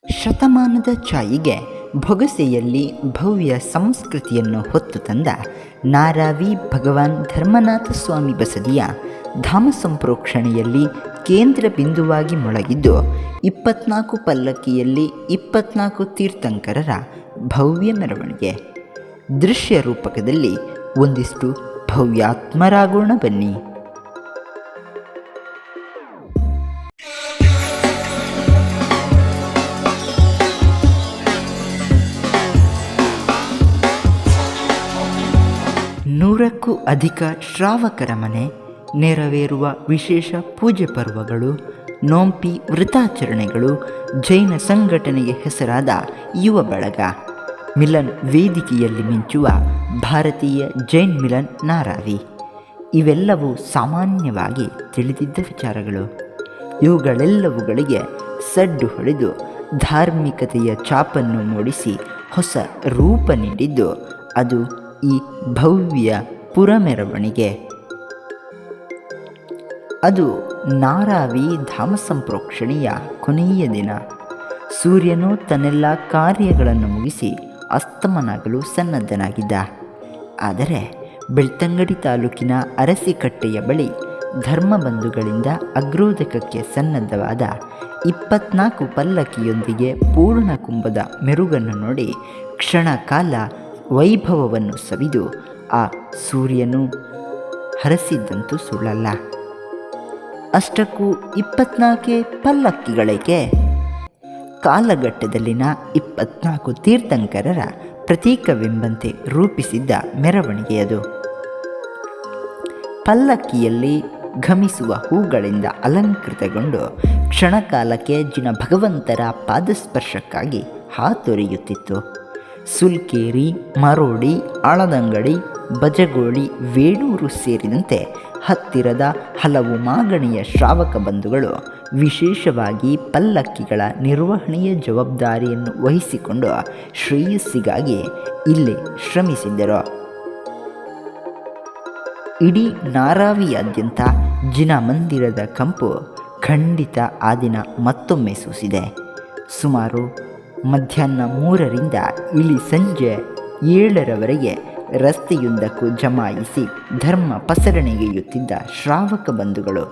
ಶತಮಾನದ ಛಾಯಿಗೆ ಬೊಗಸೆಯಲ್ಲಿ ಭವ್ಯ ಸಂಸ್ಕೃತಿಯನ್ನು ಹೊತ್ತು ತಂದ ನಾರಾವಿ ಭಗವಾನ್ ಧರ್ಮನಾಥ ಸ್ವಾಮಿ ಬಸದಿಯ ಧಾಮ ಸಂಪ್ರೋಕ್ಷಣೆಯಲ್ಲಿ ಕೇಂದ್ರ ಬಿಂದುವಾಗಿ ಮೊಳಗಿದ್ದು 24 ಪಲ್ಲಕ್ಕಿಯಲ್ಲಿ 24 ತೀರ್ಥಂಕರರ ಭವ್ಯ ಮೆರವಣಿಗೆ. ದೃಶ್ಯ ರೂಪಕದಲ್ಲಿ ಒಂದಿಷ್ಟು ಭವ್ಯಾತ್ಮರಾಗೋಣ ಬನ್ನಿ. ನೂರಕ್ಕೂ ಅಧಿಕ ಶ್ರಾವಕರ ಮನೆ, ನೆರವೇರುವ ವಿಶೇಷ ಪೂಜೆ ಪರ್ವಗಳು, ನೋಂಪಿ ವೃತಾಚರಣೆಗಳು, ಜೈನ ಸಂಘಟನೆಗೆ ಹೆಸರಾದ ಯುವ ಬಳಗ, ಮಿಲನ್ ವೇದಿಕೆಯಲ್ಲಿ ಮಿಂಚುವ ಭಾರತೀಯ ಜೈನ್ ಮಿಲನ್ ನಾರಾವಿ, ಇವೆಲ್ಲವೂ ಸಾಮಾನ್ಯವಾಗಿ ತಿಳಿದಿದ್ದ ವಿಚಾರಗಳು. ಇವುಗಳೆಲ್ಲವುಗಳಿಗೆ ಸಡ್ಡು ಹೊಡೆದು ಧಾರ್ಮಿಕತೆಯ ಛಾಪನ್ನು ಮೂಡಿಸಿ ಹೊಸ ರೂಪ ನೀಡಿದ್ದು ಅದು ಈ ಭವ್ಯ ಪುರಮೆರವಣಿಗೆ. ಅದು ನಾರಾವಿ ಧಾಮ ಸಂಪ್ರೋಕ್ಷಣೆಯ ಕೊನೆಯ ದಿನ. ಸೂರ್ಯನು ತನ್ನೆಲ್ಲ ಕಾರ್ಯಗಳನ್ನು ಮುಗಿಸಿ ಅಸ್ತಮನಾಗಲು ಸನ್ನದ್ಧನಾಗಿದ್ದ. ಆದರೆ ಬೆಳ್ತಂಗಡಿ ತಾಲೂಕಿನ ಅರಸಿಕಟ್ಟೆಯ ಬಳಿ ಧರ್ಮಬಂಧುಗಳಿಂದ ಅಗ್ರೋದಕಕ್ಕೆ ಸನ್ನದ್ಧವಾದ 24 ಪಲ್ಲಕ್ಕಿಯೊಂದಿಗೆ ಪೂರ್ಣ ಕುಂಭದ ಮೆರುಗನ್ನು ನೋಡಿ ಕ್ಷಣ ಕಾಲ ವೈಭವವನ್ನು ಸವಿದು ಆ ಸೂರ್ಯನು ಹರಸಿದ್ದಂತೂ ಸುಳ್ಳಲ್ಲ. ಅಷ್ಟಕ್ಕೂ 24 ಪಲ್ಲಕ್ಕಿಗಳೇಕೆ? ಕಾಲಘಟ್ಟದಲ್ಲಿನ 24 ತೀರ್ಥಂಕರರ ಪ್ರತೀಕವೆಂಬಂತೆ ರೂಪಿಸಿದ್ದ ಮೆರವಣಿಗೆಯದು. ಪಲ್ಲಕ್ಕಿಯಲ್ಲಿ ಘಮಿಸುವ ಹೂಗಳಿಂದ ಅಲಂಕೃತಗೊಂಡು ಕ್ಷಣಕಾಲಕ್ಕೆ ಜಿನ ಭಗವಂತರ ಪಾದಸ್ಪರ್ಶಕ್ಕಾಗಿ ಹಾತೊರೆಯುತ್ತಿತ್ತು. ಸುಲ್ಕೇರಿ, ಮರೋಡಿ, ಆಳದಂಗಡಿ, ಬಜಗೋಳಿ, ವೇಣೂರು ಸೇರಿದಂತೆ ಹತ್ತಿರದ ಹಲವು ಮಾಗಣಿಯ ಶ್ರಾವಕ ಬಂಧುಗಳು ವಿಶೇಷವಾಗಿ ಪಲ್ಲಕ್ಕಿಗಳ ನಿರ್ವಹಣೆಯ ಜವಾಬ್ದಾರಿಯನ್ನು ವಹಿಸಿಕೊಂಡು ಶ್ರೇಯಸ್ಸಿಗಾಗಿ ಇಲ್ಲಿ ಶ್ರಮಿಸಿದ್ದರು. ಇಡೀ ನಾರಾವಿಯಾದ್ಯಂತ ಜಿನ ಮಂದಿರದ ಕಂಪು ಖಂಡಿತ ಆ ದಿನ ಮತ್ತೊಮ್ಮೆ ಸೂಸಿದೆ. ಸುಮಾರು ಮಧ್ಯಾಹ್ನ 3ರಿಂದ ಇಳಿ ಸಂಜೆ 7ರವರೆಗೆ ರಸ್ತೆಯುದ್ದಕ್ಕೂ ಜಮಾಯಿಸಿ ಧರ್ಮ ಪಸರಣೆಗೆಯುತ್ತಿದ್ದ ಶ್ರಾವಕ ಬಂಧುಗಳು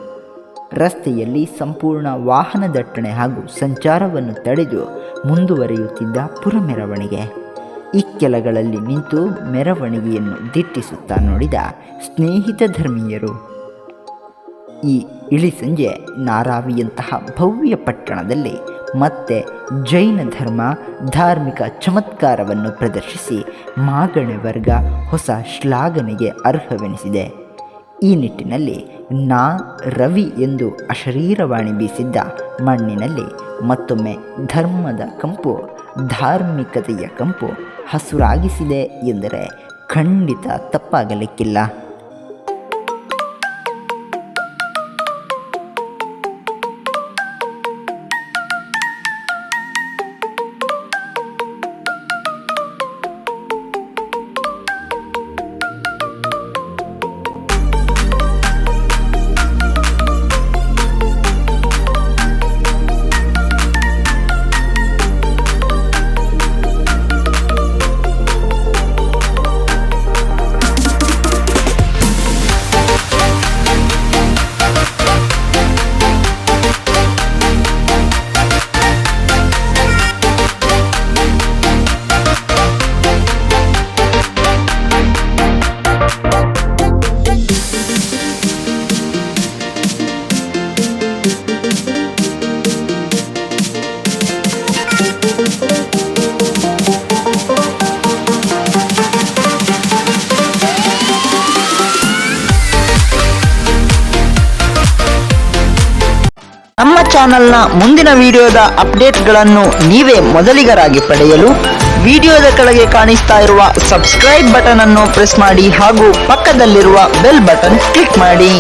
ರಸ್ತೆಯಲ್ಲಿ ಸಂಪೂರ್ಣ ವಾಹನ ದಟ್ಟಣೆ ಹಾಗೂ ಸಂಚಾರವನ್ನು ತಡೆದು ಮುಂದುವರಿಯುತ್ತಿದ್ದ ಪುರಮೆರವಣಿಗೆ. ಇಕ್ಕೆಲಗಳಲ್ಲಿ ನಿಂತು ಮೆರವಣಿಗೆಯನ್ನು ದಿಟ್ಟಿಸುತ್ತಾ ನೋಡಿದ ಸ್ನೇಹಿತ ಧರ್ಮೀಯರು ಈ ಇಳಿ ಸಂಜೆ ನಾರಾವಿಯಂತಹ ಭವ್ಯ ಪಟ್ಟಣದಲ್ಲಿ ಮತ್ತೆ ಜೈನ ಧರ್ಮ ಧಾರ್ಮಿಕ ಚಮತ್ಕಾರವನ್ನು ಪ್ರದರ್ಶಿಸಿ ಮಾಗಣೆ ವರ್ಗ ಹೊಸ ಶ್ಲಾಘನೆಗೆ ಅರ್ಹವೆನಿಸಿದೆ. ಈ ನಿಟ್ಟಿನಲ್ಲಿ ನಾ ರವಿ ಎಂದು ಅಶರೀರವಾಣಿ ಬೀಸಿದ್ದ ಮಣ್ಣಿನಲ್ಲಿ ಮತ್ತೊಮ್ಮೆ ಧರ್ಮದ ಕಂಪು, ಧಾರ್ಮಿಕತೆಯ ಕಂಪು ಹಸುರಾಗಿಸಿದೆ ಎಂದರೆ ಖಂಡಿತ ತಪ್ಪಾಗಲಿಕ್ಕಿಲ್ಲ. ನಮ್ಮ ಚಾನೆಲ್ನ ಮುಂದಿನ ವಿಡಿಯೋದ ಅಪ್ಡೇಟ್ಗಳನ್ನು ನೀವೇ ಮೊದಲಿಗರಾಗಿ ಪಡೆಯಲು ವಿಡಿಯೋದ ಕೆಳಗೆ ಕಾಣಿಸ್ತಾ ಇರುವ ಸಬ್ಸ್ಕ್ರೈಬ್ ಬಟನ್ ಅನ್ನು ಪ್ರೆಸ್ ಮಾಡಿ ಹಾಗೂ ಪಕ್ಕದಲ್ಲಿರುವ ಬೆಲ್ ಬಟನ್ ಕ್ಲಿಕ್ ಮಾಡಿ.